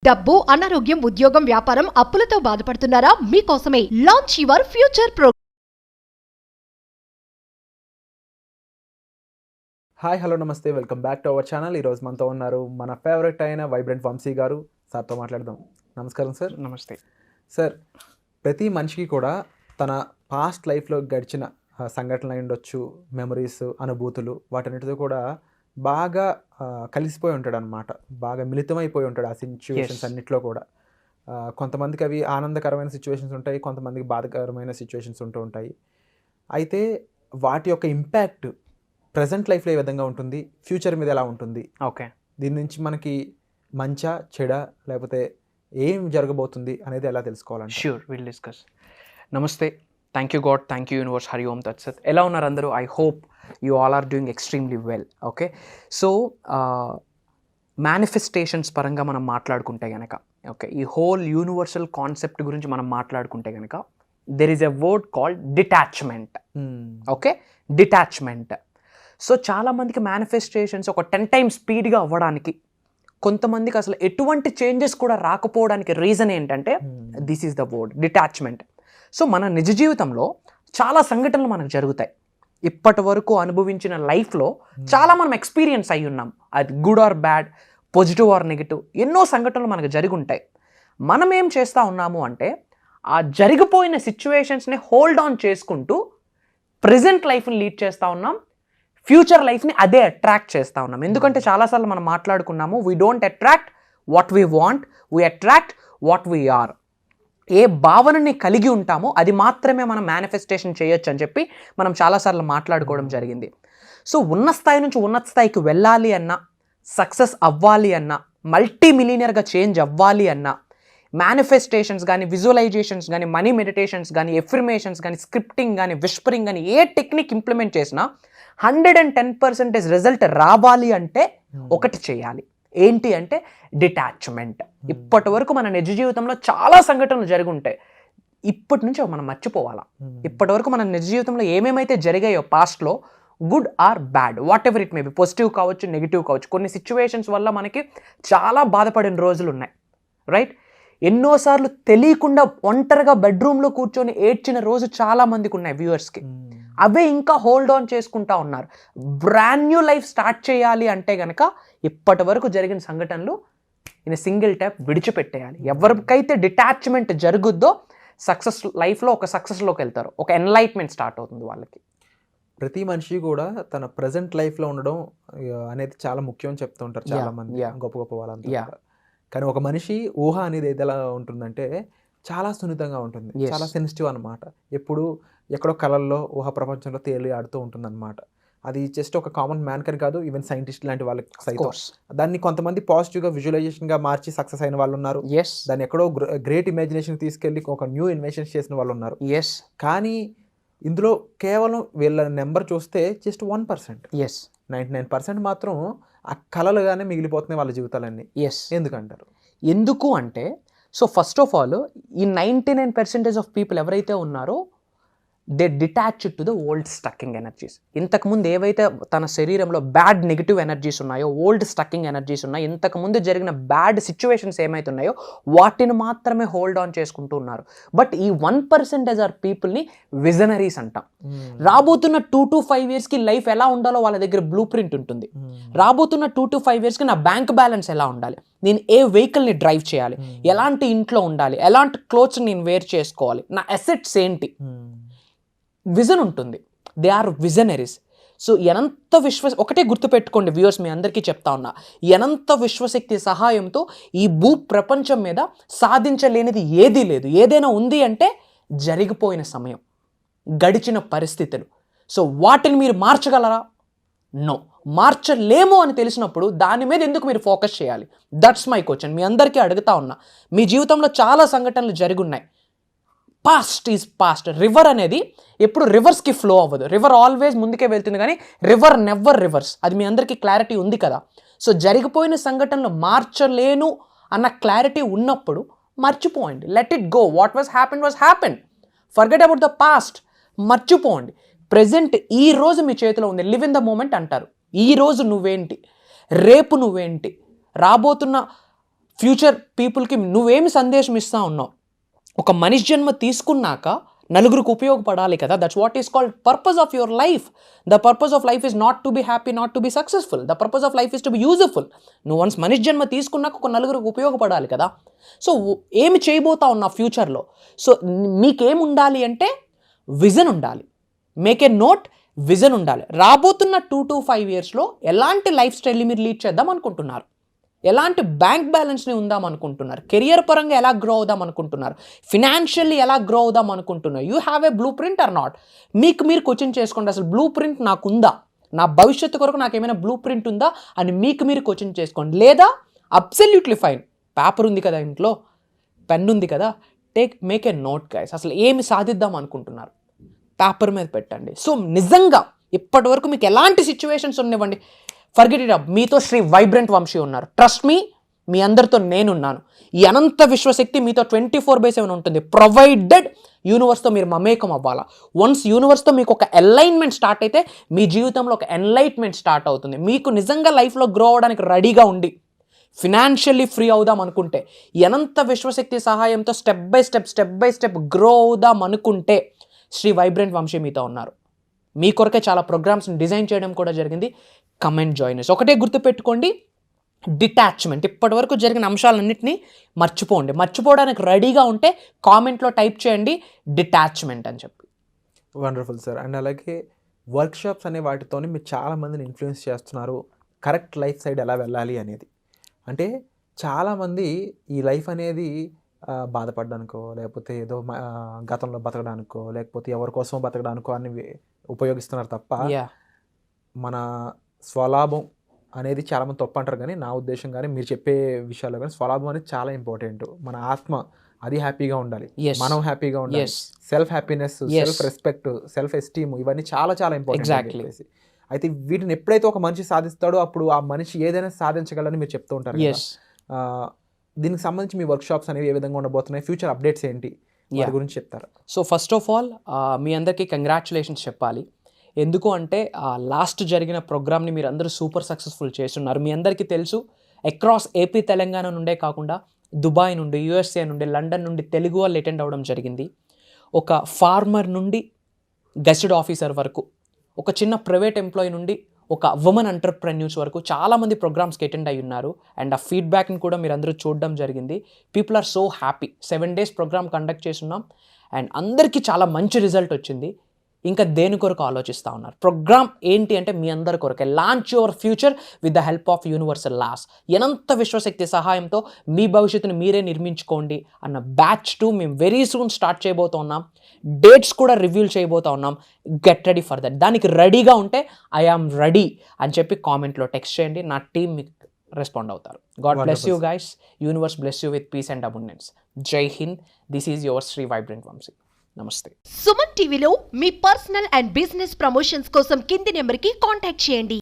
డబ్బు, అనారోగ్యం, ఉద్యోగం, వ్యాపారం, అప్పులతో బాధపడుతున్నారా? మీకోసమే launch your future pro. Hi hello నమస్తే, welcome back to our channel. ఈరోజు మనతో ఉన్నారు మన ఫేవరెట్ అయిన వైబ్రెంట్ వంశీ గారు. సార్తో మాట్లాడదాం. నమస్కారం సార్. నమస్తే సార్, ప్రతి మనిషికి కూడా తన పాస్ట్ లైఫ్లో గడిచిన సంఘటనలు అయి ఉండొచ్చు, మెమరీస్, అనుభూతులు, వాటన్నిటితో కూడా బాగా కలిసిపోయి ఉంటాడు అనమాట. బాగా మిళితమైపోయి ఉంటాడు ఆ సిచ్యువేషన్స్ అన్నిట్లో కూడా. కొంతమందికి అవి ఆనందకరమైన సిచ్యువేషన్స్ ఉంటాయి, కొంతమందికి బాధాకరమైన సిచ్యువేషన్స్ ఉంటూ ఉంటాయి. అయితే వాటి యొక్క ఇంపాక్ట్ ప్రజెంట్ లైఫ్లో ఏ విధంగా ఉంటుంది, ఫ్యూచర్ మీద ఎలా ఉంటుంది, ఓకే, దీని నుంచి మనకి మంచా చెడా లేకపోతే ఏం జరగబోతుంది అనేది ఎలా తెలుసుకోవాలంటే? Sure, will discuss. నమస్తే, thank you God, thank you universe, హరి ఓం తత్సత్. ఎలా ఉన్నారు అందరూ? I hope you all are doing extremely well. Okay, so manifestations పరంగా మనం మాట్లాడుకుంటే కనుక, ఓకే, ఈ హోల్ యూనివర్సల్ కాన్సెప్ట్ గురించి మనం మాట్లాడుకుంటే కనుక there is a word called detachment. Okay, detachment. So చాలామందికి మేనిఫెస్టేషన్స్ ఒక 10 times స్పీడ్గా అవ్వడానికి, కొంతమందికి అసలు ఎటువంటి చేంజెస్ కూడా రాకపోవడానికి రీజన్ ఏంటంటే this is the word detachment. So మన నిజ జీవితంలో చాలా సంఘటనలు మనకు జరుగుతాయి. ఇప్పటి వరకు అనుభవించిన లైఫ్లో చాలా మనం ఎక్స్పీరియన్స్ అయి ఉన్నాం. అది good or bad, positive or negative, ఎన్నో సంఘటనలు మనకు జరిగి ఉంటాయి. మనం ఏం చేస్తూ ఉన్నాము అంటే ఆ జరిగిపోయిన సిచ్యువేషన్స్ని హోల్డ్ ఆన్ చేసుకుంటూ ప్రజెంట్ లైఫ్ని లీడ్ చేస్తూ ఉన్నాం, ఫ్యూచర్ లైఫ్ని అదే అట్రాక్ట్ చేస్తూ ఉన్నాం. ఎందుకంటే చాలాసార్లు మనం మాట్లాడుకున్నాము, we don't attract what we want, we attract what we are. ఏ భావనని కలిగి ఉంటామో అది మాత్రమే మనం మేనిఫెస్టేషన్ చేయొచ్చు అని చెప్పి మనం చాలాసార్లు మాట్లాడుకోవడం జరిగింది. సో ఉన్న స్థాయి నుంచి ఉన్నత స్థాయికి వెళ్ళాలి అన్నా, సక్సెస్ అవ్వాలి అన్నా, మల్టీ మిలియనర్గా చేంజ్ అవ్వాలి అన్నా, మేనిఫెస్టేషన్స్ కానీ, విజువలైజేషన్స్ కానీ, మనీ మెడిటేషన్స్ కానీ, ఎఫర్మేషన్స్ కానీ, స్క్రిప్టింగ్ కానీ, విస్పరింగ్ కానీ, ఏ టెక్నిక్ ఇంప్లిమెంట్ చేసినా 110% రిజల్ట్ రావాలి అంటే ఒకటి చేయాలి. ఏంటి అంటే డిటాచ్మెంట్. ఇప్పటి వరకు మన నిజ జీవితంలో చాలా సంఘటనలు జరిగి ఉంటాయి. ఇప్పటి నుంచి మనం మర్చిపోవాలా. ఇప్పటి వరకు మన నిజ జీవితంలో ఏమేమైతే జరిగాయో పాస్ట్లో, good or bad, what ever it may be, positive కావచ్చు, నెగిటివ్ కావచ్చు, కొన్ని సిచ్యువేషన్స్ వల్ల మనకి చాలా బాధపడిన రోజులు ఉన్నాయి, రైట్? ఎన్నోసార్లు తెలియకుండా ఒంటరిగా బెడ్రూమ్లో కూర్చొని ఏడ్చిన రోజు చాలా మందికి ఉన్నాయి వ్యూవర్స్కి. అవే ఇంకా హోల్డ్ ఆన్ చేసుకుంటా ఉన్నారు. బ్రాండ్ న్యూ లైఫ్ స్టార్ట్ చేయాలి అంటే కనుక ఇప్పటి వరకు జరిగిన సంఘటనలు ఇన్ సింగిల్ ట్యాప్ విడిచిపెట్టేయాలి. ఎవరికైతే డిటాచ్మెంట్ జరుగుద్దో సక్సెస్ లైఫ్లో ఒక సక్సెస్లోకి వెళ్తారు, ఒక ఎన్లైట్మెంట్ స్టార్ట్ అవుతుంది వాళ్ళకి. ప్రతి మనిషి కూడా తన ప్రజెంట్ లైఫ్లో ఉండడం అనేది చాలా ముఖ్యం అని చెప్తూ ఉంటారు చాలా మంది, గొప్ప గొప్ప వాళ్ళంతా. కానీ ఒక మనిషి ఊహ అనేది ఏదైనా ఉంటుందంటే చాలా సున్నితంగా ఉంటుంది, చాలా సెన్సిటివ్ అనమాట. ఎప్పుడు ఎక్కడో కళల్లో ఊహ ప్రపంచంలో తేలి ఆడుతూ ఉంటుంది అనమాట. అది జస్ట్ ఒక కామన్ మ్యాన్ కని కాదు, ఈవెన్ సైంటిస్ట్ లాంటి వాళ్ళకి సైతం. దాన్ని కొంతమంది పాజిటివ్గా విజువలైజేషన్గా మార్చి సక్సెస్ అయిన వాళ్ళు ఉన్నారు. దాన్ని ఎక్కడో గ్రేట్ ఇమాజినేషన్ తీసుకెళ్ళి ఒక న్యూ ఇన్వెన్షన్స్ చేసిన వాళ్ళు ఉన్నారు. కానీ ఇందులో కేవలం వీళ్ళ నెంబర్ చూస్తే జస్ట్ 1%. 99% మాత్రం ఆ కళలుగానే మిగిలిపోతున్నాయి వాళ్ళ జీవితాలన్నీ. ఎందుకంటారు? ఎందుకు అంటే, సో ఫస్ట్ ఆఫ్ ఆల్ ఈ 99% ఆఫ్ పీపుల్ ఎవరైతే ఉన్నారో they detached to the old stucking energies. ఇంతకుముందు ఏవైతే తన శరీరంలో బ్యాడ్ నెగిటివ్ ఎనర్జీస్ ఉన్నాయో, ఓల్డ్ స్టక్కింగ్ ఎనర్జీస్ ఉన్నాయో, ఇంతకుముందు జరిగిన బ్యాడ్ సిచ్యువేషన్స్ ఏమైతే ఉన్నాయో వాటిని మాత్రమే హోల్డ్ ఆన్ చేసుకుంటూ ఉన్నారు. బట్ ఈ 1% ఆర్ పీపుల్ని విజనరీస్ అంటాం. రాబోతున్న 2 to 5 yearsకి లైఫ్ ఎలా ఉండాలో వాళ్ళ దగ్గర బ్లూ ప్రింట్ ఉంటుంది. రాబోతున్న 2 to 5 yearsకి నా బ్యాంక్ బ్యాలెన్స్ ఎలా ఉండాలి, నేను ఏ వెహికల్ని డ్రైవ్ చేయాలి, ఎలాంటి ఇంట్లో ఉండాలి, ఎలాంటి క్లోత్స్ నేను వేర్ చేసుకోవాలి, నా అసెట్స్ ఏంటి, విజన్ ఉంటుంది. They are visionaries. సో ఒకటే గుర్తుపెట్టుకోండి వ్యూవర్స్, మీ అందరికీ చెప్తా ఉన్నా, అనంత విశ్వశక్తి సహాయంతో ఈ భూ ప్రపంచం మీద సాధించలేనిది ఏదీ లేదు. ఏదైనా ఉంది అంటే జరిగిపోయిన సమయం, గడిచిన పరిస్థితులు. సో వాటిని మీరు మార్చగలరా? నో, మార్చలేము అని తెలిసినప్పుడు దాని మీద ఎందుకు మీరు ఫోకస్ చేయాలి? That's my question. మీ అందరికీ అడుగుతా ఉన్నా. మీ జీవితంలో చాలా సంఘటనలు జరిగి ఉన్నాయి. Past is past. రివర్ అనేది ఎప్పుడు రివర్స్కి ఫ్లో అవ్వదు. రివర్ ఆల్వేస్ ముందుకే వెళ్తుంది, కానీ రివర్ నెవర్ రివర్స్. అది మీ అందరికీ క్లారిటీ ఉంది కదా. సో జరిగిపోయిన సంఘటనలు మార్చలేను అన్న క్లారిటీ ఉన్నప్పుడు మర్చిపోండి. Let it go. What was happen. Forget about the past. మర్చిపోండి. ప్రజెంట్ ఈ రోజు మీ చేతిలో ఉంది. లివ్ ఇన్ ద మూమెంట్ అంటారు. ఈ రోజు నువ్వేంటి, రేపు నువ్వేంటి, రాబోతున్న ఫ్యూచర్ పీపుల్కి నువ్వేమి సందేశం ఇస్తా ఉన్నావు? ఒక మనిషి జన్మ తీసుకున్నాక నలుగురికి ఉపయోగపడాలి కదా. That's what is called purpose of your life. The purpose of life is not to be happy, not to be successful. The purpose of life is to be useful. నువ్వు వన్స్ మనిషి జన్మ తీసుకున్నాక ఒక నలుగురికి ఉపయోగపడాలి కదా. సో ఏమి చేయబోతా ఉన్నా ఫ్యూచర్లో? సో మీకేం ఉండాలి అంటే విజన్ ఉండాలి. మేక్ ఏ నోట్, విజన్ ఉండాలి. రాబోతున్న 2 to 5 yearsలో ఎలాంటి లైఫ్ స్టైల్ని మీరు లీడ్ చేద్దాం అనుకుంటున్నారు? ఎలాంటి బ్యాంక్ బ్యాలెన్స్ని ఉందాం అనుకుంటున్నారు? కెరియర్ పరంగా ఎలా గ్రో అవుదాం అనుకుంటున్నారు? ఫినాన్షియల్లీ ఎలా గ్రో అవుదాం అనుకుంటున్నారు? You have a blue print are not? మీకు మీరు క్వశ్చన్ చేసుకోండి, అసలు బ్లూ ప్రింట్ నాకుందా? నా భవిష్యత్తు కొరకు నాకు ఏమైనా బ్లూ ప్రింట్ ఉందా అని మీకు మీరు క్వశ్చన్ చేసుకోండి. లేదా అబ్సల్యూట్లీ ఫైన్, పేపర్ ఉంది కదా ఇంట్లో, పెన్ ఉంది కదా, మేక్ ఏ నోట్ గైస్. అసలు ఏమి సాధిద్దాం అనుకుంటున్నారు పేపర్ మీద పెట్టండి. సో నిజంగా ఇప్పటి వరకు మీకు ఎలాంటి సిచ్యువేషన్స్ ఉన్నవ్వండి, ఫర్గెట్ ఇట్ అప్. మీతో శ్రీ వైబ్రెంట్ వంశీ ఉన్నారు. ట్రస్ట్ మీ అందరితో నేనున్నాను. ఈ అనంత విశ్వశక్తి మీతో 24/7 ఉంటుంది, ప్రొవైడెడ్ యూనివర్స్తో మీరు మమేకం అవ్వాలా. వన్స్ యూనివర్స్తో మీకు ఒక అలైన్మెంట్ స్టార్ట్ అయితే మీ జీవితంలో ఒక ఎన్లైట్మెంట్ స్టార్ట్ అవుతుంది. మీకు నిజంగా లైఫ్లో గ్రో అవ్వడానికి రెడీగా ఉండి ఫినాన్షియల్లీ ఫ్రీ అవుదాం అనుకుంటే, ఈ అనంత విశ్వశక్తి సహాయంతో స్టెప్ బై స్టెప్ గ్రో అవుదాం అనుకుంటే శ్రీ వైబ్రెంట్ వంశీ మీతో ఉన్నారు. మీ కొరకే చాలా ప్రోగ్రామ్స్ని డిజైన్ చేయడం కూడా జరిగింది. కమెంట్ జాయినర్స్ ఒకటే గుర్తుపెట్టుకోండి, డిటాచ్మెంట్. ఇప్పటి వరకు జరిగిన అంశాలన్నింటినీ మర్చిపోవడానికి రెడీగా ఉంటే కామెంట్లో టైప్ చేయండి డిటాచ్మెంట్ అని చెప్పి. Wonderful sir. అండ్ అలాగే వర్క్షాప్స్ అనే వాటితోని మీరు చాలామందిని ఇన్ఫ్లుయెన్స్ చేస్తున్నారు కరెక్ట్ లైఫ్ సైడ్ ఎలా వెళ్ళాలి అనేది. అంటే చాలామంది ఈ లైఫ్ అనేది బాధపడడానికో, లేకపోతే ఏదో గతంలో బతకడానికో, లేకపోతే ఎవరి కోసమో బతకడానికో అని ఉపయోగిస్తున్నారు తప్ప మన స్వలాభం అనేది చాలామంది తప్పు అంటారు. కానీ నా ఉద్దేశం కానీ మీరు చెప్పే విషయాల్లో కానీ స్వలాభం అనేది చాలా ఇంపార్టెంట్. మన ఆత్మ అది హ్యాపీగా ఉండాలి, మనం హ్యాపీగా ఉండాలి. Self happiness, self respect, self esteem ఇవన్నీ చాలా చాలా ఇంపార్టెంట్. అయితే వీటిని ఎప్పుడైతే ఒక మనిషి సాధిస్తాడో అప్పుడు ఆ మనిషి ఏదైనా సాధించగలని మీరు చెప్తూ ఉంటారు. దీనికి సంబంధించి మీ వర్క్షాప్స్ అనేవి ఏ విధంగా ఉండబోతున్నాయి, ఫ్యూచర్ అప్డేట్స్ ఏంటి, వాటి గురించి చెప్తారా? సో ఫస్ట్ ఆఫ్ ఆల్ మీ అందరికీ కంగ్రాచులేషన్స్ చెప్పాలి. ఎందుకు అంటే లాస్ట్ జరిగిన ప్రోగ్రామ్ని మీరు అందరూ సూపర్ సక్సెస్ఫుల్ చేస్తున్నారు. మీ అందరికీ తెలుసు, అక్రాస్ ఏపీ తెలంగాణ నుండే కాకుండా దుబాయ్ నుండి, యూఎస్ఏ నుండి, లండన్ నుండి తెలుగు వాళ్ళు అటెండ్ అవ్వడం జరిగింది. ఒక ఫార్మర్ నుండి గెస్టెడ్ ఆఫీసర్ వరకు, ఒక చిన్న ప్రైవేట్ ఎంప్లాయీ నుండి ఒక ఉమెన్ ఎంటర్ప్రెన్యూర్స్ వరకు చాలామంది ప్రోగ్రామ్స్కి అటెండ్ అయ్యి ఉన్నారు. అండ్ ఆ ఫీడ్బ్యాక్ని కూడా మీరు అందరూ చూడడం జరిగింది. People are so happy. 7 days program conduct చేస్తున్నాం అండ్ అందరికీ చాలా మంచి రిజల్ట్ వచ్చింది. ఇంకా దేని కొరకు ఆలోచిస్తూ ఉన్నారు? ప్రోగ్రామ్ ఏంటి అంటే మీ అందరి కొరకే. Launch your future with the help of universal laws. అనంత విశ్వశక్తి సహాయంతో మీ భవిష్యత్తును మీరే నిర్మించుకోండి అన్న బ్యాచ్ 2 మేము వెరీ సూన్ స్టార్ట్ చేయబోతున్నాం. డేట్స్ కూడా రివీల్ చేయబోతా ఉన్నాం. Get ready for that. దానికి రెడీగా ఉంటే ఐ ఆమ్ రెడీ అని చెప్పి కామెంట్లో టెక్స్ట్ చేయండి. నా టీం మీకు రెస్పాండ్ అవుతారు. God bless you guys. Universe bless you with peace and abundance. జై హింద్. This is your Shri vibrant Vamshi. నమస్తే. సుమన్ టీవీలో మీ పర్సనల్ అండ్ బిజినెస్ ప్రమోషన్స్ కోసం కింది నెంబర్కి కాంటాక్ట్ చేయండి.